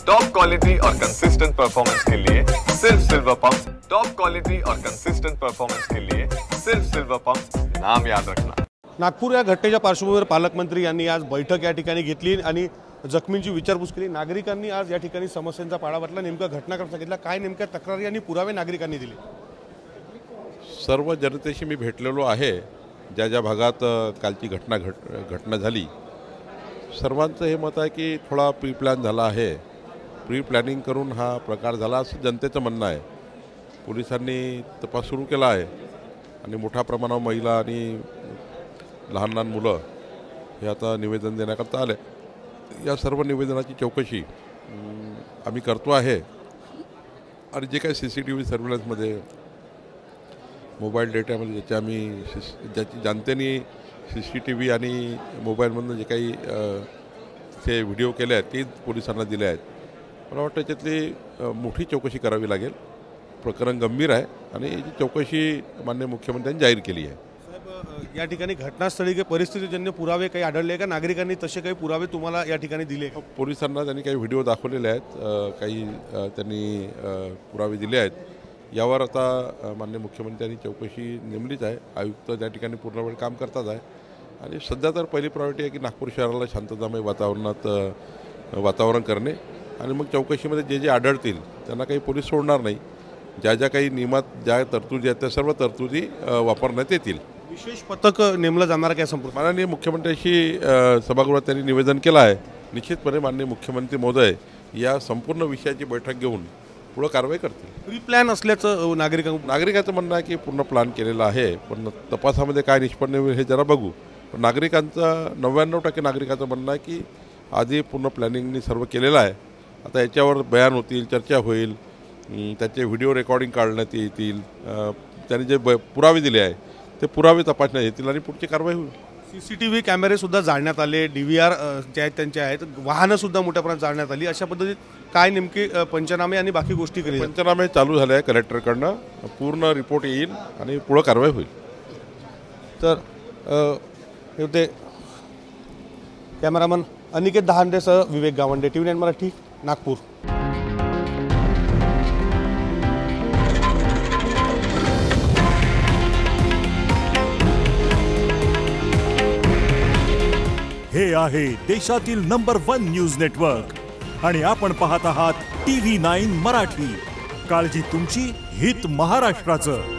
Top quality और consistent performance के लिए सिर्फ सिल्वर पंप्स। टॉप क्वालिटी और कंसिस्टेंट परफॉर्मेंस के लिए सिर्फ सिल्वर पंप्स, नाम याद रखना। नागपूर या घटनेच्या पार्श्वभूमीवर पालकमंत्री यांनी आज बैठक या ठिकाणी घेतली आणि जखमींची विचारपूस केली। नागरिकांनी आज या ठिकाणी समस्यांचा पाडावाटला, नेमका घटनाक्रम सांगितला, काय नेमक्या तक्रारी आणि पुरावे नागरिकांनी दिले। सर्व जनतेशी मी भेटलेलो आहे। ज्या ज्या भागात कालची घटना झाली, सर्वांचं हे मत आहे की थोडा प्री प्लॅन झाला आहे, प्री प्लॅनिंग करून हा प्रकार झाला असं जनतेचं म्हणणं आहे। पोलिसांनी तपास सुरू केला आहे आणि मोठ्या प्रमाणावर महिला आणि लहान लहान मुलं हे आता निवेदन देण्याकरता आले। या सर्व निवेदनाची चौकशी आम्ही करतो आहे आणि जे काही CCTV सर्व्हिलन्समध्ये मोबाईल डेटामध्ये ज्याची जनतेने CCTV आणि मोबाईलमधून जे काही ते व्हिडिओ केले आहेत ते पोलिसांना दिले आहेत। मला वाटतं त्यातली मोठी चौकशी करावी लागेल। प्रकरण गंभीर आहे आणि याची चौकशी माननीय मुख्यमंत्र्यांनी जाहीर केली आहे। साहेब, या ठिकाणी घटनास्थळी काही परिस्थितीजन्य पुरावे काही आढळले का? नागरिकांनी तसे काही पुरावे तुम्हाला या ठिकाणी दिले? पोलिसांना त्यांनी काही व्हिडिओ दाखवलेले आहेत, काही त्यांनी पुरावे दिले आहेत। यावर आता माननीय मुख्यमंत्र्यांनी चौकशी नेमलीच आहे। आयुक्त त्या ठिकाणी पूर्ण वेळ काम करतात आहे आणि सध्या तर पहिली प्रायोरिटी आहे की नागपूर शहराला शांततामय वातावरण करणे आणि मग चौकशीमध्ये जे जे आढळतील त्यांना काही पोलीस सोडणार नाही। ज्या ज्या काही नियमात ज्या तरतुदी आहेत त्या सर्व तरतुदी वापरण्यात येतील। विशेष पथक नेमलं जाणार काय? संपूर्ण माननीय मुख्यमंत्र्यांशी सभागृहात त्यांनी निवेदन केलं आहे। निश्चितपणे माननीय मुख्यमंत्री महोदय या संपूर्ण विषयाची बैठक घेऊन पुढे कारवाई करतील। प्री प्लॅन असल्याचं नागरिकांचं म्हणणं आहे की पूर्ण प्लॅन केलेला आहे, पण तपासामध्ये काय निष्पन्न होईल हे जरा बघू। पण नागरिकांचं 99% नागरिकांचं म्हणणं आहे की आधी पूर्ण प्लॅनिंगनी सर्व केलेलं आहे। आता याच्यावर बयान होतील, चर्चा होईल, त्याचे व्हिडिओ रेकॉर्डिंग काढण्यात येतील, त्यांनी जे पुरावे दिले आहे ते पुरावे तपासण्यात येतील आणि पुढची कारवाई होईल। CCTV कॅमेरे सुद्धा जाळण्यात आले, DVR जे आहेत त्यांचे आहेत, वाहनं सुद्धा मोठ्या प्रमाणात जाळण्यात आली। अशा पद्धतीत काय नेमके पंचनामे आणि बाकी गोष्टी केली? पंचनामे चालू झाले आहे, कलेक्टरकडनं पूर्ण रिपोर्ट येईल आणि पुढे कारवाई होईल। तर हे होते कॅमेरामन अनिकेत दहांडेसह विवेक गावंडे, TV9 मराठी, नागपूर। हे आहे देशातील नंबर 1 न्यूज नेटवर्क आणि आपण पाहत आहात TV9 मराठी। काळजी तुमची, हित महाराष्ट्राचं।